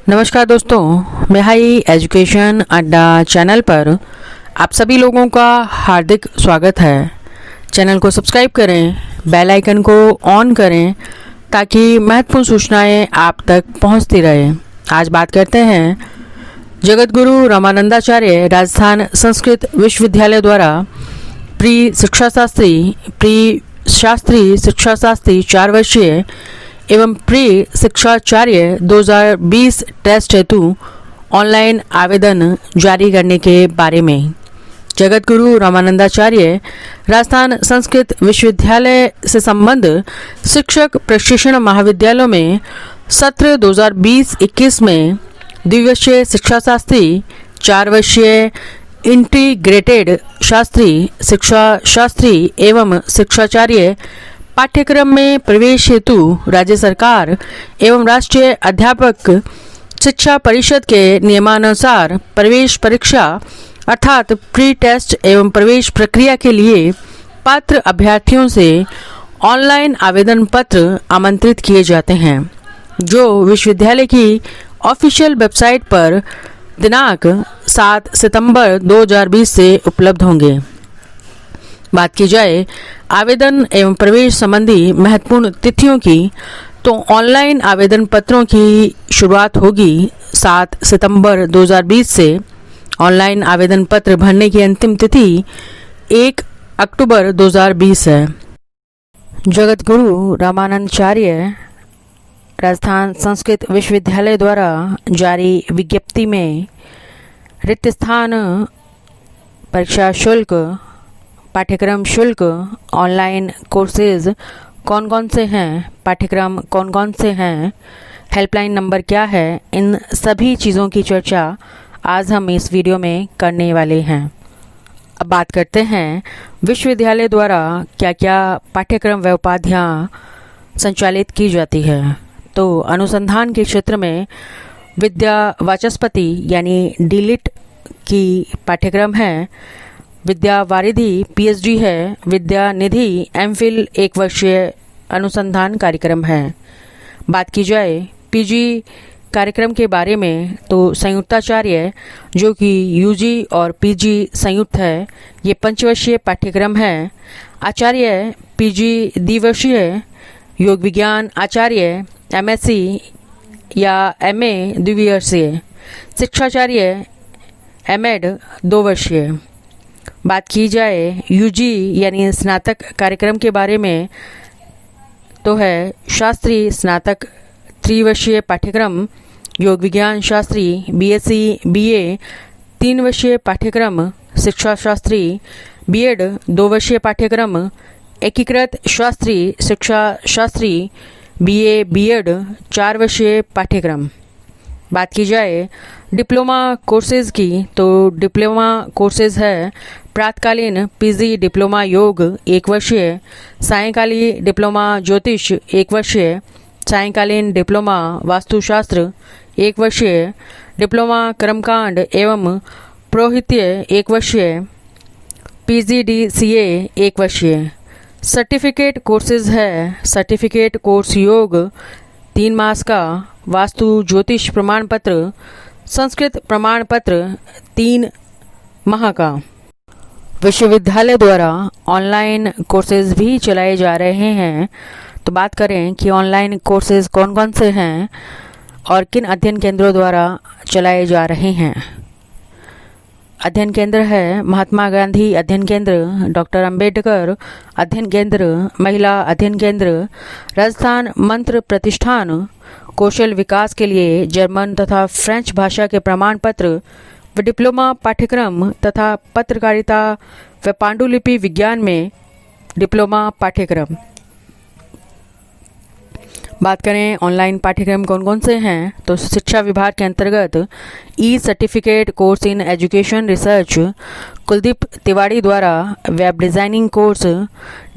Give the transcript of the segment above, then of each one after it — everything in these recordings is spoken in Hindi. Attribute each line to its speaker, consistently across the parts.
Speaker 1: नमस्कार दोस्तों, मेहाई एजुकेशन अड्डा चैनल पर आप सभी लोगों का हार्दिक स्वागत है। चैनल को सब्सक्राइब करें, बेल आइकन को ऑन करें ताकि महत्वपूर्ण सूचनाएं आप तक पहुंचती रहे। आज बात करते हैं जगत गुरु रामानंदाचार्य राजस्थान संस्कृत विश्वविद्यालय द्वारा प्री शिक्षा शास्त्री 4 वर्षीय एवं प्री शिक्षाचार्य 2020 टेस्ट हेतु ऑनलाइन आवेदन जारी करने के बारे में। जगत गुरु रामानंदाचार्य राजस्थान संस्कृत विश्वविद्यालय से संबद्ध शिक्षक प्रशिक्षण महाविद्यालयों में सत्र 2020-21 में द्विवर्षीय शिक्षा शास्त्री, 4 वर्षीय इंटीग्रेटेड शिक्षा शास्त्री एवं शिक्षाचार्य पाठ्यक्रम में प्रवेश हेतु राज्य सरकार एवं राष्ट्रीय अध्यापक शिक्षा परिषद के नियमानुसार प्रवेश परीक्षा अर्थात प्री टेस्ट एवं प्रवेश प्रक्रिया के लिए पात्र अभ्यर्थियों से ऑनलाइन आवेदन पत्र आमंत्रित किए जाते हैं, जो विश्वविद्यालय की ऑफिशियल वेबसाइट पर दिनांक 7 सितंबर 2020 से उपलब्ध होंगे। बात की जाए आवेदन एवं प्रवेश संबंधी महत्वपूर्ण तिथियों की, तो ऑनलाइन आवेदन पत्रों की शुरुआत होगी 7 सितंबर 2020 से। ऑनलाइन आवेदन पत्र भरने की अंतिम तिथि 1 अक्टूबर 2020 है। जगत गुरु रामानंदाचार्य राजस्थान संस्कृत विश्वविद्यालय द्वारा जारी विज्ञप्ति में रिक्त स्थान, परीक्षा शुल्क, पाठ्यक्रम शुल्क, ऑनलाइन कोर्सेज कौन कौन से हैं, पाठ्यक्रम कौन कौन से हैं, हेल्पलाइन नंबर क्या है, इन सभी चीज़ों की चर्चा आज हम इस वीडियो में करने वाले हैं। अब बात करते हैं विश्वविद्यालय द्वारा क्या क्या पाठ्यक्रम व उपाधियाँ संचालित की जाती है। तो अनुसंधान के क्षेत्र में विद्या वाचस्पति यानी डीलिट की पाठ्यक्रम है, विद्या वारिधि पीएचडी है, विद्या निधि एमफिल 1 वर्षीय अनुसंधान कार्यक्रम है। बात की जाए पीजी कार्यक्रम के बारे में, तो संयुक्ताचार्य जो कि यूजी और पीजी संयुक्त है, ये 5 वर्षीय पाठ्यक्रम है। आचार्य पीजी द्विवर्षीय, योग विज्ञान आचार्य एमएससी या एमए द्विवर्षीय, शिक्षाचार्य एमएड 2 वर्षीय। बात की जाए यूजी यानी स्नातक कार्यक्रम के बारे में, तो है शास्त्री स्नातक 3 वर्षीय पाठ्यक्रम, योग विज्ञान शास्त्री बीएससी बीए 3 वर्षीय पाठ्यक्रम, शिक्षा शास्त्री बीएड 2 वर्षीय पाठ्यक्रम, एकीकृत शास्त्री शिक्षा शास्त्री बीए बीएड 4 वर्षीय पाठ्यक्रम। बात की जाए डिप्लोमा कोर्सेज की, तो डिप्लोमा कोर्सेज है प्रातकालीन पीजी डिप्लोमा योग 1 वर्षीय, सायंकालीन डिप्लोमा ज्योतिष 1 वर्षीय, सायंकालीन डिप्लोमा वास्तुशास्त्र 1 वर्षीय, डिप्लोमा कर्मकांड एवं पौरोहित्य 1 वर्षीय, पीजीडीसीए 1 वर्षीय। सर्टिफिकेट कोर्सेज है सर्टिफिकेट कोर्स योग 3 मास का, वास्तु ज्योतिष प्रमाण पत्र, संस्कृत प्रमाण पत्र 3 माह का। विश्वविद्यालय द्वारा ऑनलाइन कोर्सेज भी चलाए जा रहे हैं। तो बात करें कि ऑनलाइन कोर्सेज कौन कौन से हैं और किन अध्ययन केंद्रों द्वारा चलाए जा रहे हैं। अध्ययन केंद्र है महात्मा गांधी अध्ययन केंद्र, डॉक्टर अंबेडकर अध्ययन केंद्र, महिला अध्ययन केंद्र, राजस्थान मंत्र प्रतिष्ठान, कौशल विकास के लिए जर्मन तथा फ्रेंच भाषा के प्रमाण पत्र व डिप्लोमा पाठ्यक्रम तथा पत्रकारिता व पांडुलिपि विज्ञान में डिप्लोमा पाठ्यक्रम। बात करें ऑनलाइन पाठ्यक्रम कौन कौन से हैं, तो शिक्षा विभाग के अंतर्गत e certificate course in education research Kuldeep Tiwari द्वारा web designing course,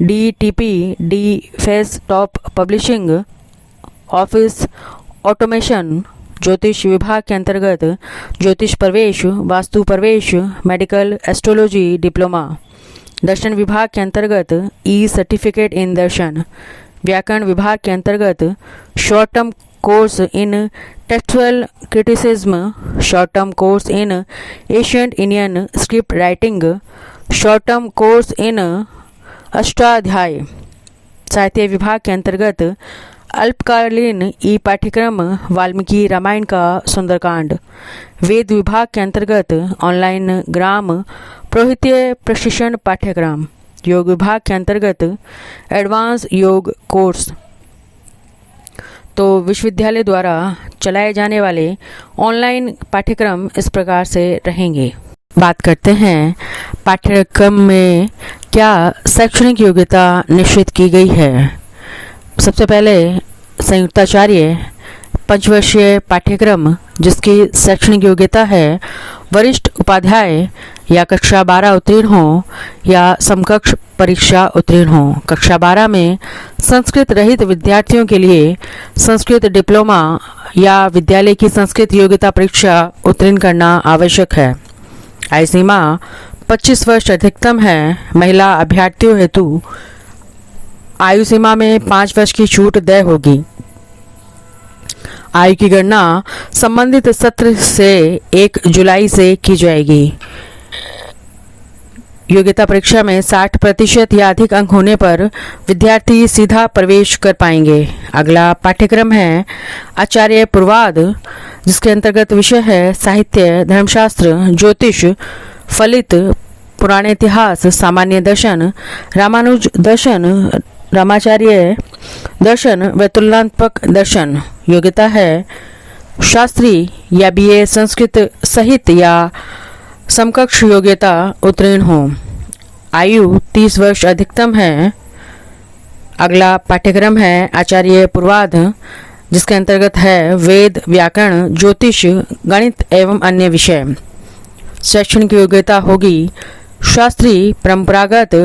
Speaker 1: DTP desktop publishing, office automation. ज्योतिष विभाग के अंतर्गत ज्योतिष प्रवेश, वास्तु प्रवेश, मेडिकल एस्ट्रोलॉजी डिप्लोमा। दर्शन विभाग के अंतर्गत ई सर्टिफिकेट इन दर्शन। व्याकरण विभाग के अंतर्गत short term course in textual criticism, short term course in ancient Indian script writing, short term course in अष्टाध्याय। साहित्य विभाग के अंतर्गत अल्पकालीन ई पाठ्यक्रम वाल्मीकि रामायण का सुंदरकांड। वेद विभाग के अंतर्गत ऑनलाइन ग्राम पुरोहित्य प्रशिक्षण पाठ्यक्रम। योग विभाग के अंतर्गत एडवांस योग कोर्स। तो विश्वविद्यालय द्वारा चलाए जाने वाले ऑनलाइन पाठ्यक्रम इस प्रकार से रहेंगे। बात करते हैं पाठ्यक्रम में क्या शैक्षणिक योग्यता निश्चित की गई है। सबसे पहले संयुक्ताचार्य पंचवर्षीय पाठ्यक्रम जिसकी शैक्षणिक योग्यता है वरिष्ठ उपाध्याय या कक्षा 12 उत्तीर्ण हो या समकक्ष परीक्षा उत्तीर्ण हो। कक्षा 12 में संस्कृत रहित विद्यार्थियों के लिए संस्कृत डिप्लोमा या विद्यालय की संस्कृत योग्यता परीक्षा उत्तीर्ण करना आवश्यक है। आयु सीमा 25 वर्ष अधिकतम है। महिला अभ्यर्थियों हेतु आयु सीमा में 5 वर्ष की छूट देय होगी। आयु की गणना संबंधित सत्र से 1 जुलाई से की जाएगी। योग्यता परीक्षा में 60% या अधिक अंक होने पर विद्यार्थी सीधा प्रवेश कर पाएंगे। अगला पाठ्यक्रम है आचार्य पूर्वाध जिसके अंतर्गत विषय है साहित्य, धर्मशास्त्र, ज्योतिष, फलित, पुराण इतिहास, सामान्य दर्शन, रामानुज दर्शन, रामाचार्य दर्शन व तुलनात्मक दर्शन। योग्यता है शास्त्री या बीए संस्कृत सहित या समकक्ष योग्यता उत्तीर्ण हो। आयु 30 वर्ष अधिकतम है। अगला पाठ्यक्रम है आचार्य पूर्वाध जिसके अंतर्गत है वेद, व्याकरण, ज्योतिष, गणित एवं अन्य विषय। शैक्षणिक योग्यता होगी शास्त्री, परंपरागत,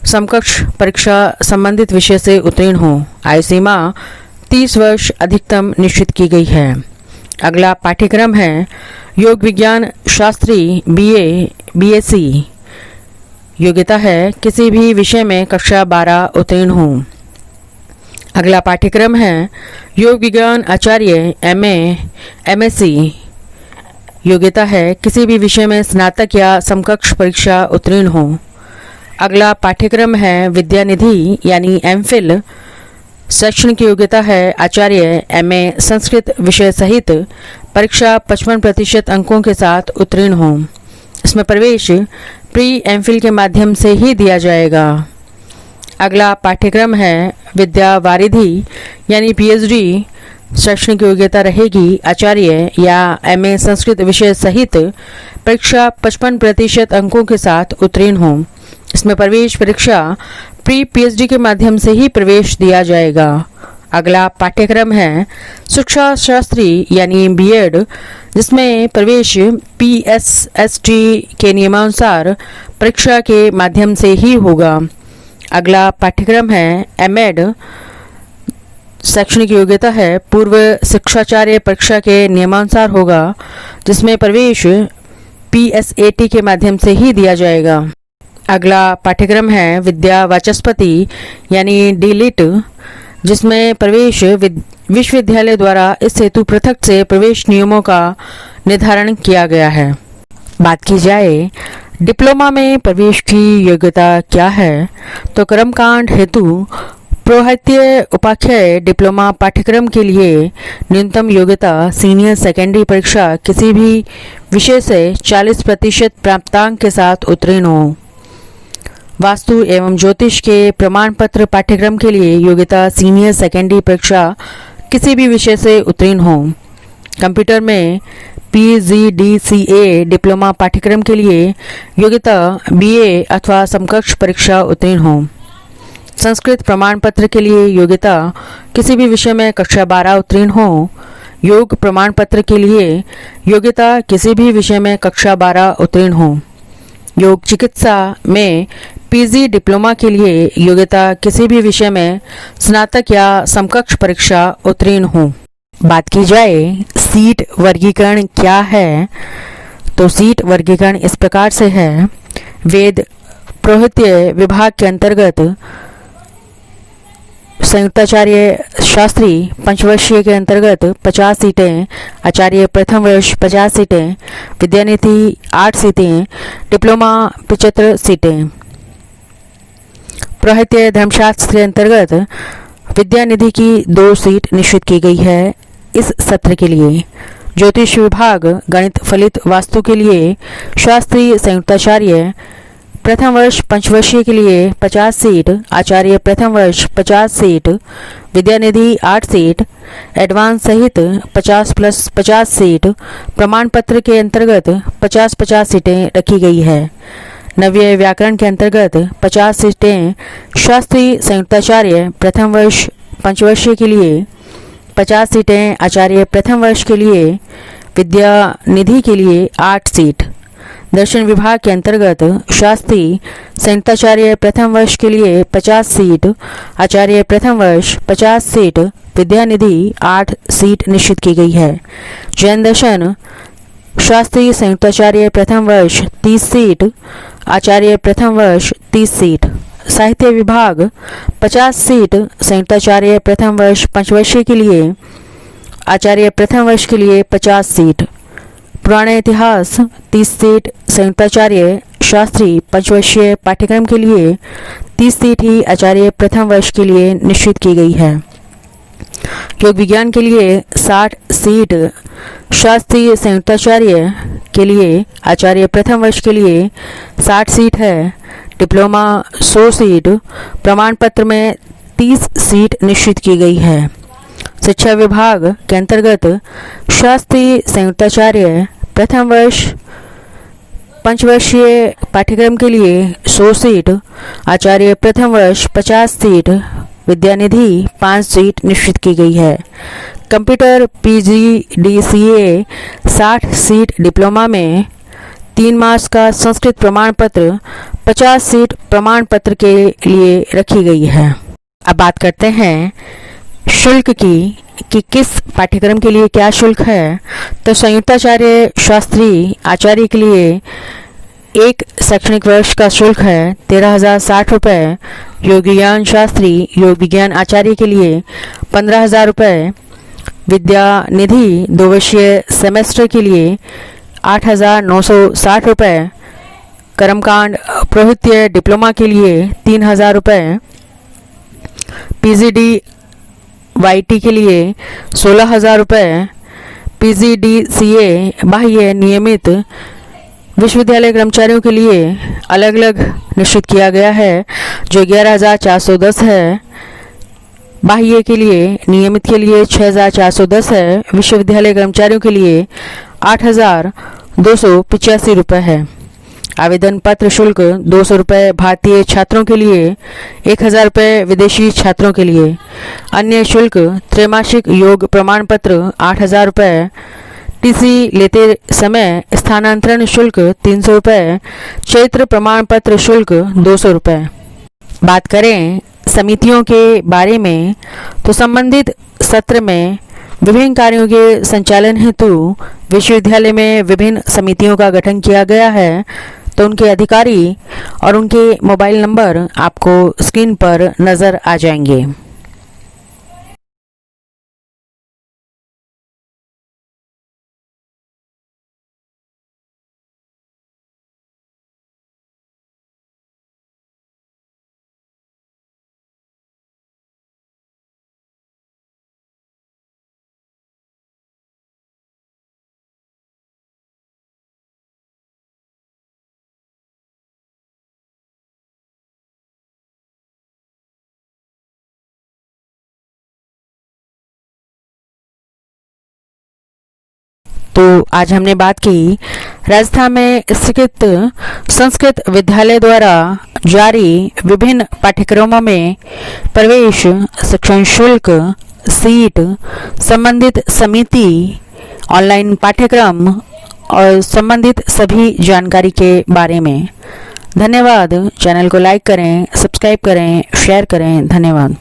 Speaker 1: समकक्ष परीक्षा संबंधित विषय से उत्तीर्ण हो। आयु सीमा 30 वर्ष अधिकतम निश्चित की गई है। अगला पाठ्यक्रम है योग विज्ञान शास्त्री बीए, बीएससी। योग्यता है किसी भी विषय में कक्षा 12 उत्तीर्ण हो। अगला पाठ्यक्रम है योग विज्ञान आचार्य एमए, एमएससी। योग्यता है किसी भी विषय में स्नातक या समकक्ष परीक्षा उत्तीर्ण हो। अगला पाठ्यक्रम है विद्यानिधि यानी एमफिल। शैक्षणिक योग्यता है आचार्य एमए संस्कृत विषय सहित परीक्षा 55% अंकों के साथ उत्तीर्ण हो। इसमें प्रवेश प्री एमफिल के माध्यम से ही दिया जाएगा। अगला पाठ्यक्रम है विद्या वारिधि यानी पीएचडी। शैक्षणिक योग्यता रहेगी आचार्य या एमए संस्कृत विषय सहित परीक्षा 55% अंकों के साथ उत्तीर्ण हो। इसमें प्रवेश परीक्षा प्री पीएचडी के माध्यम से ही प्रवेश दिया जाएगा। अगला पाठ्यक्रम है शिक्षा शास्त्री यानी बीएड जिसमें प्रवेश पीएसएसटी के नियमानुसार परीक्षा के माध्यम से ही होगा। अगला पाठ्यक्रम है एमएड। शैक्षणिक योग्यता है पूर्व शिक्षाचार्य परीक्षा के नियमानुसार होगा जिसमें प्रवेश पीएसएटी के माध्यम से ही दिया जाएगा। अगला पाठ्यक्रम है विद्या वाचस्पति यानी डीलिट जिसमें प्रवेश विश्वविद्यालय द्वारा इस हेतु पृथक से प्रवेश नियमों का निर्धारण किया गया है। बात की जाए डिप्लोमा में प्रवेश की योग्यता क्या है तो कर्मकांड हेतु पुरोहित्य उपाध्याय डिप्लोमा पाठ्यक्रम के लिए न्यूनतम योग्यता सीनियर सेकेंडरी परीक्षा किसी भी विषय से 40% प्राप्तांक के साथ उत्तीर्ण हो। वास्तु एवं ज्योतिष के प्रमाण पत्र पाठ्यक्रम के लिए योग्यता सीनियर सेकेंडरी परीक्षा किसी भी विषय से उत्तीर्ण हो। कंप्यूटर में पीजीडीसीए डिप्लोमा पाठ्यक्रम के लिए योग्यता बीए अथवा समकक्ष परीक्षा उत्तीर्ण हो। संस्कृत प्रमाण पत्र के लिए योग्यता किसी भी विषय में कक्षा 12 उत्तीर्ण हो। योग प्रमाण पत्र के लिए योग्यता किसी भी विषय में कक्षा 12 उत्तीर्ण हो। योग चिकित्सा में पीजी डिप्लोमा के लिए योग्यता किसी भी विषय में स्नातक या समकक्ष परीक्षा उत्तीर्ण हो। बात की जाए सीट वर्गीकरण क्या है तो सीट वर्गीकरण इस प्रकार से है। वेद पुरोहित्य विभाग के अंतर्गत संयुक्ताचार्य शास्त्री पंचवर्षीय के अंतर्गत 50 सीटें, आचार्य प्रथम वर्ष 50 सीटें, विद्यानिधि 8 सीटें, डिप्लोमा 75 सीटें। पुरोहित्य धर्मशास्त्र के अंतर्गत विद्यानिधि की 2 सीट निश्चित की गई है इस सत्र के लिए। ज्योतिष विभाग गणित फलित वास्तु के लिए शास्त्री संयुक्ताचार्य प्रथम वर्ष पंचवर्षीय के लिए 50 सीट, आचार्य प्रथम वर्ष 50 सीट, विद्यानिधि 8 सीट, एडवांस सहित 50+50 सीट, प्रमाण पत्र के अंतर्गत 50-50 सीटें रखी गई है। नव्य व्याकरण के अंतर्गत 50 सीटें शास्त्री संयुक्ताचार्य प्रथम वर्ष पंचवर्षीय के लिए, 50 सीटें आचार्य प्रथम वर्ष के लिए, विद्यानिधि के लिए 8 सीट। दर्शन विभाग के अंतर्गत शास्त्री संयुक्ताचार्य प्रथम वर्ष के लिए 50 सीट, आचार्य प्रथम वर्ष 50 सीट, विद्यानिधि 8 सीट निश्चित की गई है। जैन दर्शन शास्त्री संयुक्ताचार्य प्रथम वर्ष 30 सीट, आचार्य प्रथम वर्ष 30 सीट। साहित्य विभाग 50 सीट संयुक्ताचार्य प्रथम वर्ष पंचवर्षीय के लिए, आचार्य प्रथम वर्ष के लिए 50 सीट। पुराने इतिहास 30 सीट संयुक्ताचार्य शास्त्री पंचवर्षीय पाठ्यक्रम के लिए, 30 सीट ही आचार्य प्रथम वर्ष के लिए निश्चित की गई है। योग विज्ञान के लिए 60 सीट शास्त्री संयुक्ताचार्य के लिए, आचार्य प्रथम वर्ष के लिए 60 सीट है। डिप्लोमा 100 सीट, प्रमाण पत्र में 30 सीट निश्चित की गई है। शिक्षा विभाग के अंतर्गत शास्त्री संयुक्ताचार्य प्रथम वर्ष पंचवर्षीय पाठ्यक्रम के लिए 100 सीट, आचार्य प्रथम वर्ष 50 सीट, विद्यानिधि 5 सीट निश्चित की गई है। कंप्यूटर PGDCA 60 सीट, डिप्लोमा में 3 मास का संस्कृत प्रमाण पत्र 50 सीट प्रमाण पत्र के लिए रखी गई है। अब बात करते हैं शुल्क की कि किस पाठ्यक्रम के लिए क्या शुल्क है। तो संयुक्ताचार्य शास्त्री आचार्य के लिए एक शैक्षणिक वर्ष का शुल्क है 13,060 रुपये। योग विज्ञान शास्त्री योग विज्ञान आचार्य के लिए 15,000 रुपये। विद्यानिधि 2 वर्षीय सेमेस्टर के लिए 8,960 रुपये। कर्मकांड पुरोहित्य डिप्लोमा के लिए 3,000 रुपये। PGDYT के लिए 16,000 रुपये। PGDCA बाह्य नियमित विश्वविद्यालय कर्मचारियों के लिए अलग अलग निश्चित किया गया है जो 11,410 है। बाह्य के लिए नियमित के लिए 6,410 है। विश्वविद्यालय कर्मचारियों के लिए 8,285 रुपये है। आवेदन पत्र शुल्क 200 रुपये भारतीय छात्रों के लिए, 1,000 रुपये विदेशी छात्रों के लिए। अन्य शुल्क त्रैमासिक योग प्रमाण पत्र 8,000 रुपये। टीसी लेते समय स्थानांतरण शुल्क 300 रुपये। चैत्र प्रमाण पत्र शुल्क 200 रुपये। बात करें समितियों के बारे में तो संबंधित सत्र में विभिन्न कार्यों के संचालन हेतु विश्वविद्यालय में विभिन्न समितियों का गठन किया गया है। तो उनके अधिकारी और उनके मोबाइल नंबर आपको स्क्रीन पर नज़र आ जाएंगे। तो आज हमने बात की राजस्थान में स्थित संस्कृत विद्यालय द्वारा जारी विभिन्न पाठ्यक्रमों में प्रवेश, शिक्षण शुल्क, सीट, संबंधित समिति, ऑनलाइन पाठ्यक्रम और संबंधित सभी जानकारी के बारे में। धन्यवाद। चैनल को लाइक करें, सब्सक्राइब करें, शेयर करें। धन्यवाद।